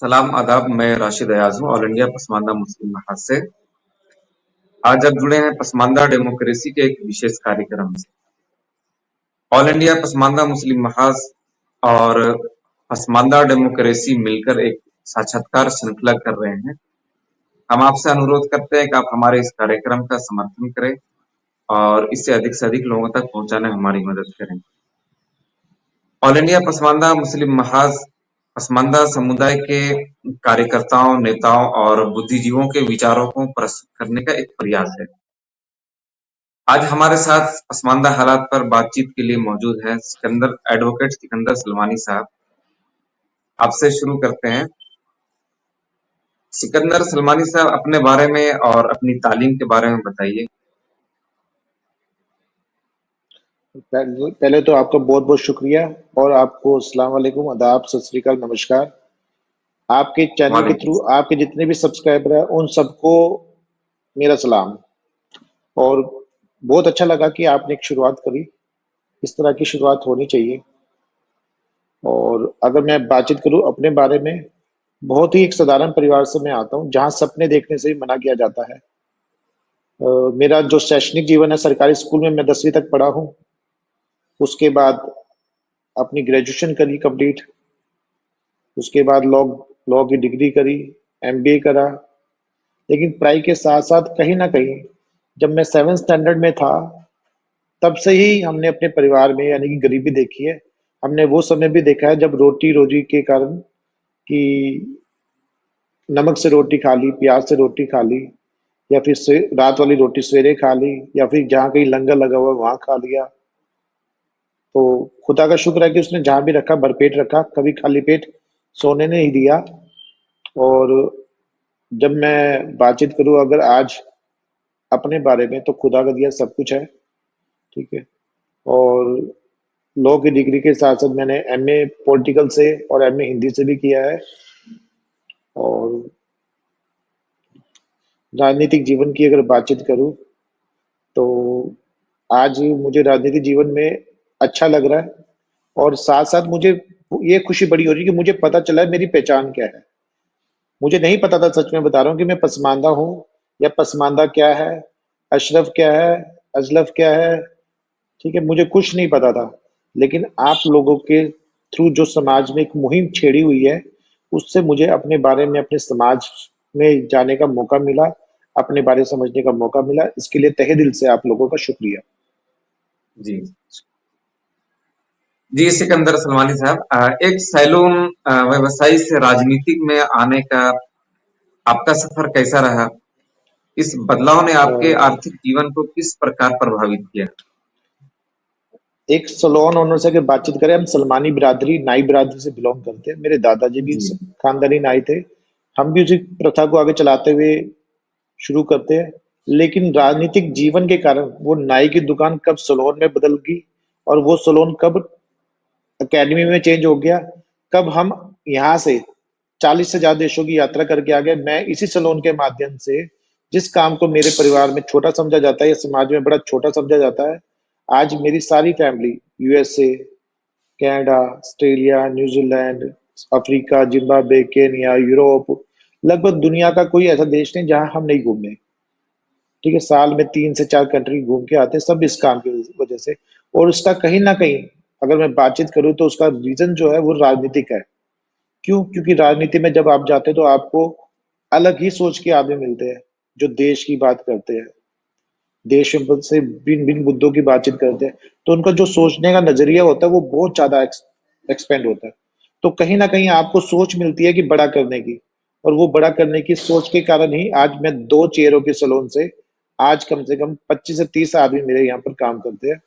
सलाम आदाब। मैं राशिद अयाज हूँ, ऑल इंडिया पसमानदा मुस्लिम महाज से। आज आप जुड़े हैं पसमानदा डेमोक्रेसी के एक विशेष कार्यक्रम से। ऑल इंडिया पसमानदा मुस्लिम महाज और पसमानदा डेमोक्रेसी मिलकर एक साक्षात्कार श्रृंखला कर रहे हैं। हम आपसे अनुरोध करते हैं कि आप हमारे इस कार्यक्रम का समर्थन करें और इसे अधिक से अधिक लोगों तक पहुंचाने में हमारी मदद करें। ऑल इंडिया पसमानदा मुस्लिम महाज पसमानदा समुदाय के कार्यकर्ताओं, नेताओं और बुद्धिजीवियों के विचारों को प्रस्तुत करने का एक प्रयास है। आज हमारे साथ पसमानदा हालात पर बातचीत के लिए मौजूद हैं एडवोकेट सिकंदर सलमानी साहब। आपसे शुरू करते हैं। सिकंदर सलमानी साहब, अपने बारे में और अपनी तालीम के बारे में बताइए। पहले तो आपका बहुत बहुत शुक्रिया और आपको अस्सलाम वालेकुम, आदाब, सत श्री अकाल, नमस्कार। आपके चैनल के वालेकुम थ्रू आपके जितने भी सब्सक्राइबर हैं उन सबको मेरा सलाम। और बहुत अच्छा लगा कि आपने एक शुरुआत करी। इस तरह की शुरुआत होनी चाहिए। और अगर मैं बातचीत करूं अपने बारे में, बहुत ही एक साधारण परिवार से मैं आता हूं जहां सपने देखने से ही मना किया जाता है। मेरा जो शैक्षणिक जीवन है, सरकारी स्कूल में मैं 10वीं तक पढ़ा हूं। उसके बाद अपनी ग्रेजुएशन करी कंप्लीट। उसके बाद लॉ लॉ की डिग्री करी, एमबीए करा। लेकिन पढ़ाई के साथ साथ कहीं ना कहीं जब मैं 7th स्टैंडर्ड में था, तब से ही हमने अपने परिवार में यानी कि गरीबी देखी है। हमने वो समय भी देखा है जब रोटी रोजी के कारण कि नमक से रोटी खा ली, प्याज से रोटी खा ली, या फिर रात वाली रोटी सवेरे खा ली, या फिर जहाँ कहीं लंगर लगा हुआ है वहां खा लिया। तो खुदा का शुक्र है कि उसने जहां भी रखा भरपेट रखा, कभी खाली पेट सोने नहीं दिया। और जब मैं बातचीत करूं अगर आज अपने बारे में, तो खुदा का दिया सब कुछ है। ठीक है। और लॉ की डिग्री के साथ साथ मैंने एमए पॉलिटिकल से और एमए हिंदी से भी किया है। और राजनीतिक जीवन की अगर बातचीत करूं, तो आज मुझे राजनीतिक जीवन में अच्छा लग रहा है। और साथ साथ मुझे ये खुशी बड़ी हो रही है कि मुझे पता चला है मेरी पहचान क्या है। मुझे नहीं पता था, सच में बता रहा हूँ, कि मैं पसमानदा हूँ या पसमानदा क्या है, अशरफ क्या है, अजलफ क्या है। ठीक है, मुझे कुछ नहीं पता था। लेकिन आप लोगों के थ्रू जो समाज में एक मुहिम छेड़ी हुई है, उससे मुझे अपने बारे में, अपने समाज में जाने का मौका मिला, अपने बारे में समझने का मौका मिला। इसके लिए तहे दिल से आप लोगों का शुक्रिया। जी। जी सिकंदर सलमानी साहब, एक सैलून व्यवसायी से राजनीति में आने का आपका सफर कैसा रहा? इस बदलाव ने अ, आपके आर्थिक जीवन को किस प्रकार प्रभावित किया? एक सलोन ओनर से अगर बातचीत करें, हम सलमानी बिरादरी, नाई बिरादरी से बिलोंग करते हैं। मेरे दादाजी भी जी। खानदानी नाई थे। हम भी उसी प्रथा को आगे चलाते हुए शुरू करते हैं। लेकिन राजनीतिक जीवन के कारण वो नाई की दुकान कब सलोन में बदल गई, और वो सलोन कब एकेडमी में चेंज हो गया, कब हम यहाँ से 40 से ज्यादा देशों की यात्रा करके आ गए। मैं इसी सलोन के माध्यम से, जिस काम को मेरे परिवार में छोटा समझा जाता है या समाज में बड़ा छोटा समझा जाता है, आज मेरी सारी family USA, Canada, Australia, New Zealand, Africa, Zimbabwe, Kenya, Europe, लगभग दुनिया का कोई ऐसा देश नहीं जहां हम नहीं घूमे। ठीक है, साल में 3 से 4 कंट्री घूम के आते हैं, सब इस काम की वजह से। और उसका कहीं ना कहीं अगर मैं बातचीत करूं, तो उसका रीजन जो है वो राजनीतिक है। क्यों? क्योंकि राजनीति में जब आप जाते हैं तो आपको अलग ही सोच के आदमी मिलते हैं, जो देश की बात करते हैं, देश से भिन्न भिन्न मुद्दों की बातचीत करते हैं। तो उनका जो सोचने का नजरिया होता है वो बहुत ज्यादा एक्सपेंड होता है। तो कहीं ना कहीं आपको सोच मिलती है कि बड़ा करने की। और वो बड़ा करने की सोच के कारण ही आज मैं 2 चेयरों के सलोन से आज कम से कम 25 से 30 आदमी मेरे यहाँ पर काम करते हैं।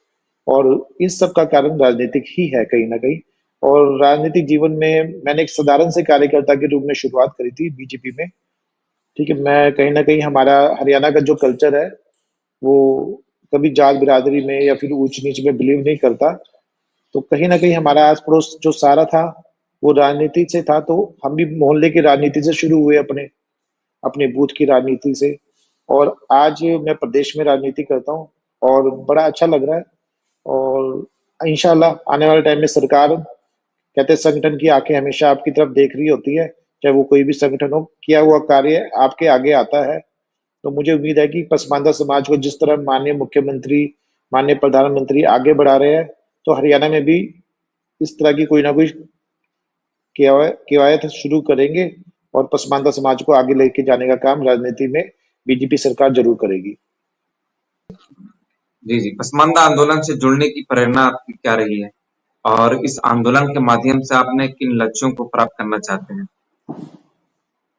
और इस सब का कारण राजनीतिक ही है कहीं ना कहीं। और राजनीतिक जीवन में मैंने एक साधारण से कार्यकर्ता के रूप में शुरुआत करी थी बीजेपी में। ठीक है, मैं कहीं ना कहीं हमारा हरियाणा का जो कल्चर है, वो कभी जात बिरादरी में या फिर ऊंच नीच में बिलीव नहीं करता। तो कहीं ना कहीं हमारा आस पड़ोस जो सारा था वो राजनीति से था। तो हम भी मोहल्ले की राजनीति से शुरू हुए, अपने अपने बूथ की राजनीति से। और आज मैं प्रदेश में राजनीति करता हूँ और बड़ा अच्छा लग रहा है। और इंशाल्लाह आने वाले टाइम में सरकार, कहते हैं संगठन की आंखें हमेशा आपकी तरफ देख रही होती है। चाहे वो कोई भी संगठन हो, किया हुआ कार्य आपके आगे आता है। तो मुझे उम्मीद है कि पसमानदा समाज को जिस तरह माननीय मुख्यमंत्री, माननीय प्रधानमंत्री आगे बढ़ा रहे हैं, तो हरियाणा में भी इस तरह की कोई ना कोई कवायद शुरू करेंगे और पसमानदा समाज को आगे लेके जाने का काम राजनीति में बीजेपी सरकार जरूर करेगी। जी जी, पसमानदा आंदोलन से जुड़ने की प्रेरणा आपकी क्या रही है और इस आंदोलन के माध्यम से आपने किन लक्ष्यों को प्राप्त करना चाहते हैं?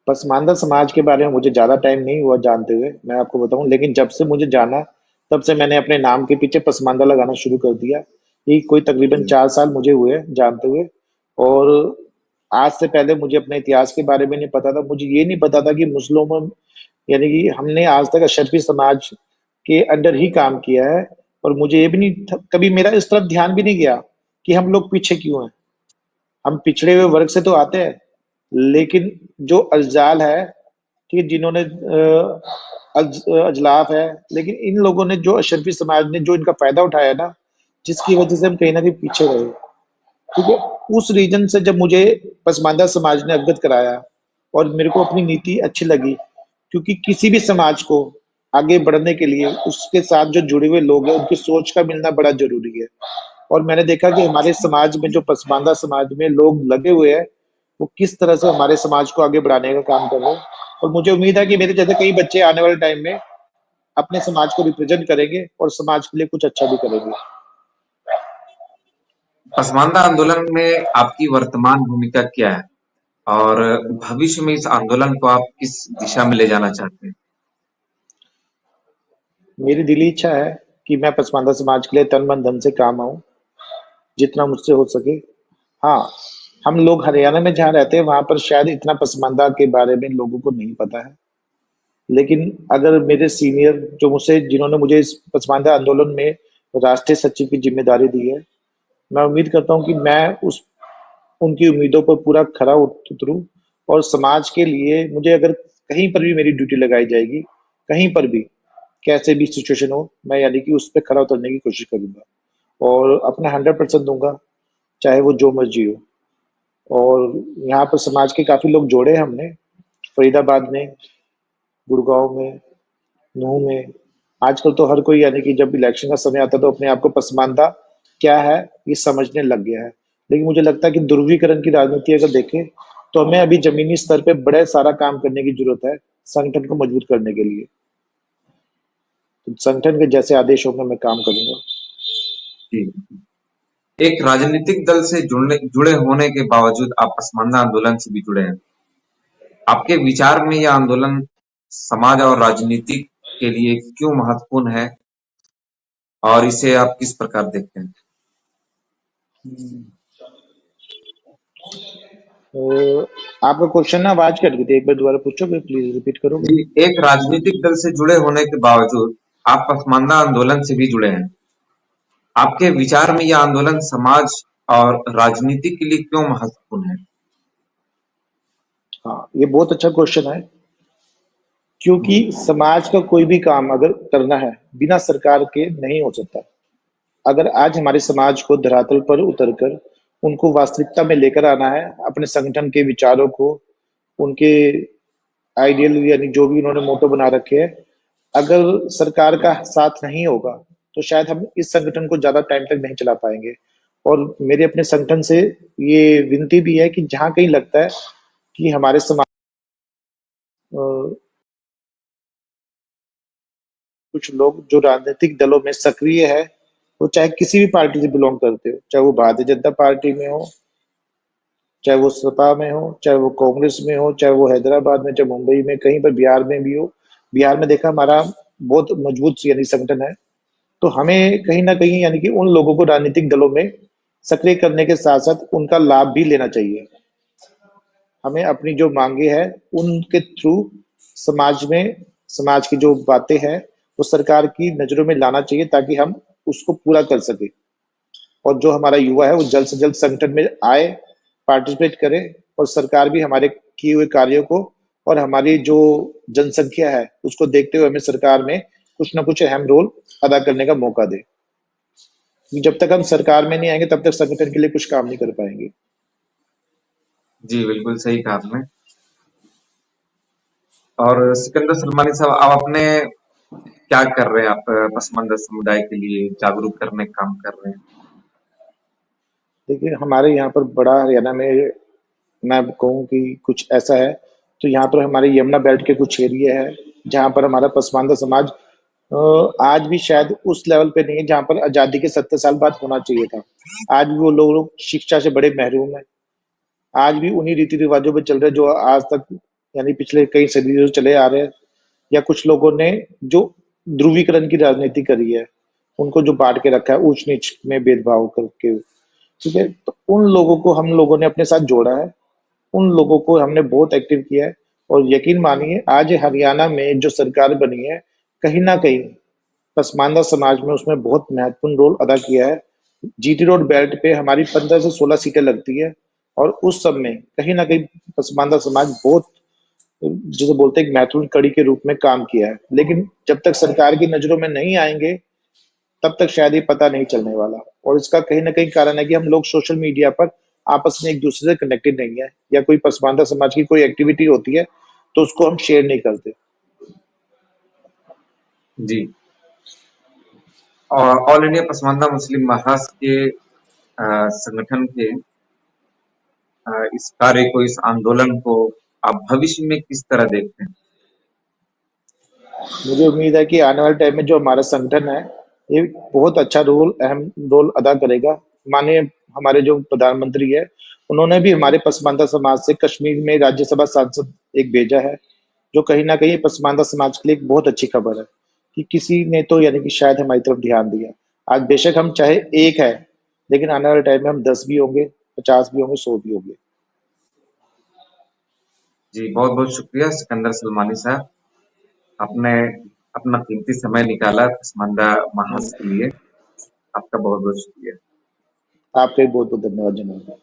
पसमानदा समाज के बारे में मुझे ज्यादा टाइम नहीं हुआ जानते हुए, मैं आपको बताऊं, लेकिन जब से मुझे जाना, तब से मैंने अपने नाम के पीछे पसमानदा लगाना शुरू कर दिया। ये कोई तकरीबन जी 4 साल मुझे हुए जानते हुए। और आज से पहले मुझे अपने इतिहास के बारे में नहीं पता था। मुझे ये नहीं पता था कि मुस्लिमों, यानी कि हमने आज तक अशरफी समाज के अंडर ही काम किया है। और मुझे ये भी नहीं कभी मेरा इस तरफ ध्यान भी नहीं गया कि हम लोग पीछे क्यों हैं। हम पिछड़े हुए वर्ग से तो आते हैं, लेकिन जो अजजाल है, ठीक है, जिन्होंने अजलाफ है, लेकिन इन लोगों ने, जो अशरफी समाज ने जो इनका फायदा उठाया ना, जिसकी वजह से हम कहीं ना कहीं पीछे रहे। ठीक है। उस रीजन से जब मुझे पसमानदा समाज ने अवगत कराया और मेरे को अपनी नीति अच्छी लगी, क्योंकि किसी भी समाज को आगे बढ़ने के लिए उसके साथ जो जुड़े हुए लोग हैं उनकी सोच का मिलना बड़ा जरूरी है। और मैंने देखा कि हमारे समाज में, जो पसमानदा समाज में लोग लगे हुए हैं, वो किस तरह से हमारे समाज को आगे बढ़ाने का काम कर रहे हैं। और मुझे उम्मीद है कि मेरे जैसे कई बच्चे आने वाले टाइम में अपने समाज को रिप्रेजेंट करेंगे और समाज के लिए कुछ अच्छा भी करेंगे। पसमानदा आंदोलन में आपकी वर्तमान भूमिका क्या है और भविष्य में इस आंदोलन को आप किस दिशा में ले जाना चाहते हैं? मेरी दिली इच्छा है कि मैं पसमानदा समाज के लिए तन मन धन से काम आऊं, जितना मुझसे हो सके। हाँ, हम लोग हरियाणा में जहाँ रहते हैं वहां पर शायद इतना पसमानदा के बारे में लोगों को नहीं पता है। लेकिन अगर मेरे सीनियर, जो मुझसे, जिन्होंने मुझे इस पसमानदा आंदोलन में राष्ट्रीय सचिव की जिम्मेदारी दी है, मैं उम्मीद करता हूँ कि मैं उस उनकी उम्मीदों पर पूरा खरा उतरूं। और समाज के लिए मुझे अगर कहीं पर भी मेरी ड्यूटी लगाई जाएगी, कहीं पर भी, कैसे भी सिचुएशन हो, मैं यानी कि उस पर खरा उतरने की कोशिश करूंगा और अपना 100% दूंगा, चाहे वो जो मर्जी हो। और यहाँ पर समाज के काफी लोग जोड़े हैं हमने, फरीदाबाद में, गुड़गांव में, नूह में। आजकल तो हर कोई, यानी कि जब इलेक्शन का समय आता है तो अपने आप को पसमानदा क्या है ये समझने लग गया है। लेकिन मुझे लगता है कि ध्रुवीकरण की राजनीति अगर देखें, तो हमें अभी जमीनी स्तर पे बड़े सारा काम करने की जरूरत है संगठन को मजबूत करने के लिए। तो संगठन के जैसे आदेश होंगे मैं काम करूंगा। जी, एक राजनीतिक दल से जुड़े होने के बावजूद आप पसमानदा आंदोलन से भी जुड़े हैं। आपके विचार में यह आंदोलन समाज और राजनीति के लिए क्यों महत्वपूर्ण है और इसे आप किस प्रकार देखते हैं? तो आपका क्वेश्चन ना आवाज कट गई थी, एक बार दोबारा पूछोगे, प्लीज रिपीट करोगे? जी, एक राजनीतिक दल से जुड़े होने के बावजूद आप पसमानदा आंदोलन से भी जुड़े हैं। आपके विचार में यह आंदोलन समाज और राजनीति के लिए क्यों महत्वपूर्ण है? हाँ, ये बहुत अच्छा क्वेश्चन है। क्योंकि समाज का कोई भी काम अगर करना है, बिना सरकार के नहीं हो सकता। अगर आज हमारे समाज को धरातल पर उतरकर उनको वास्तविकता में लेकर आना है, अपने संगठन के विचारों को, उनके आइडियल, यानी जो भी उन्होंने मोटो बना रखे हैं, अगर सरकार का साथ नहीं होगा, तो शायद हम इस संगठन को ज्यादा टाइम तक नहीं चला पाएंगे। और मेरे अपने संगठन से ये विनती भी है कि जहां कहीं लगता है कि हमारे समाज कुछ लोग जो राजनीतिक दलों में सक्रिय है, वो चाहे किसी भी पार्टी से बिलोंग करते हो, चाहे वो भारतीय जनता पार्टी में हो, चाहे वो सपा में हो, चाहे वो कांग्रेस में हो, चाहे वो हैदराबाद में, चाहे मुंबई में, कहीं पर बिहार में भी हो। बिहार में देखा हमारा बहुत मजबूत यानी संगठन है। तो हमें कहीं ना कहीं, यानी कि उन लोगों को राजनीतिक दलों में सक्रिय करने के साथ साथ उनका लाभ भी लेना चाहिए। हमें अपनी जो मांगे हैं उनके थ्रू समाज में, समाज की जो बातें हैं वो सरकार की नजरों में लाना चाहिए, ताकि हम उसको पूरा कर सके। और जो हमारा युवा है वो जल्द से जल्द संगठन में आए, पार्टिसिपेट करे, और सरकार भी हमारे किए हुए कार्यों को और हमारी जो जनसंख्या है उसको देखते हुए हमें सरकार में कुछ ना कुछ अहम रोल अदा करने का मौका दे। जब तक हम सरकार में नहीं आएंगे तब तक संगठन के लिए कुछ काम नहीं कर पाएंगे। जी, बिल्कुल सही कहा आपने। और सिकंदर सलमानी साहब, आप अपने क्या कर रहे हैं? आप पसमानदा समुदाय के लिए जागरूक करने का काम कर रहे हैं? देखिए, हमारे यहाँ पर बड़ा हरियाणा में मैं कहूँ कि कुछ ऐसा है, तो यहाँ पर हमारे यमुना बेल्ट के कुछ एरिया है, जहाँ पर हमारा पसमानदा समाज आज भी शायद उस लेवल पे नहीं है, जहाँ पर आज़ादी के 70 साल बाद होना चाहिए था। आज भी वो लोग शिक्षा से बड़े महरूम हैं। आज भी उन्हीं रीति-रिवाज़ों पे चल रहे हैं, जो आज तक यानी पिछले कई सदियों से चले आ रहे हैं। या कुछ लोगों ने जो ध्रुवीकरण की राजनीति करी है, उनको जो बाँट के रखा है, ऊँच-नीच में भेदभाव करके, ठीक है? तो उन लोगों को हम लोगों ने अपने साथ जोड़ा है। उन लोगों को हमने बहुत एक्टिव किया है और यकीन मानिए आज हरियाणा में जो सरकार बनी है, कहीं न कहीं पसमानदा समाज में उसमें बहुत महत्वपूर्ण रोल अदा किया है। जीटी रोड बेल्ट पे हमारी 15 से 16 सीटें लगती है और उस सब में कहीं न कहीं पसमानदा समाज बहुत जिसे बोलते हैं एक महत्वपूर्ण कड़ी के रूप में काम किया है। लेकिन जब तक सरकार की नज़रों में नहीं आएँगे, तब तक शायद ये पता नहीं चलने वाला और इसका कहीं न कहीं कारण है कि हम लोग सोशल मीडिया पर आपस में एक-दूसरे से कनेक्टेड नहीं है या कोई पसमानदा समाज की कोई एक्टिविटी होती है, तो उसको हम शेयर नहीं करते। जी। और ऑल इंडिया पसमानदा मुस्लिम महाराष्ट्र के संगठन के इस कार्य को, इस आंदोलन को आप भविष्य में किस तरह देखते हैं? मुझे उम्मीद है कि आने वाले टाइम में जो हमारा संगठन है, ये बहुत अच्छा रोल अहम रोल अदा करेगा। माननीय हमारे जो प्रधानमंत्री है, उन्होंने भी हमारे पसमानदा समाज से कश्मीर में राज्यसभा सांसद एक भेजा है, जो कहीं न कहीं पसमानदा समाज के लिए एक बहुत अच्छी खबर है, कि किसी ने तो यानी कि शायद हमारी तरफ ध्यान दिया। आज बेशक हम चाहे 1 है, लेकिन आने वाले टाइम में हम 10 भी होंगे, 50 भी होंगे, 100 भी होंगे। जी, बहुत-बहुत शुक्रिया सिकंदर सलमानी साहब। आपने अपना कीमती समय निकाला पसमानदा हुँ, महाज के लिए। आपका बहुत-बहुत शुक्रिया। आपका भी बहुत-बहुत धन्यवाद जनाब।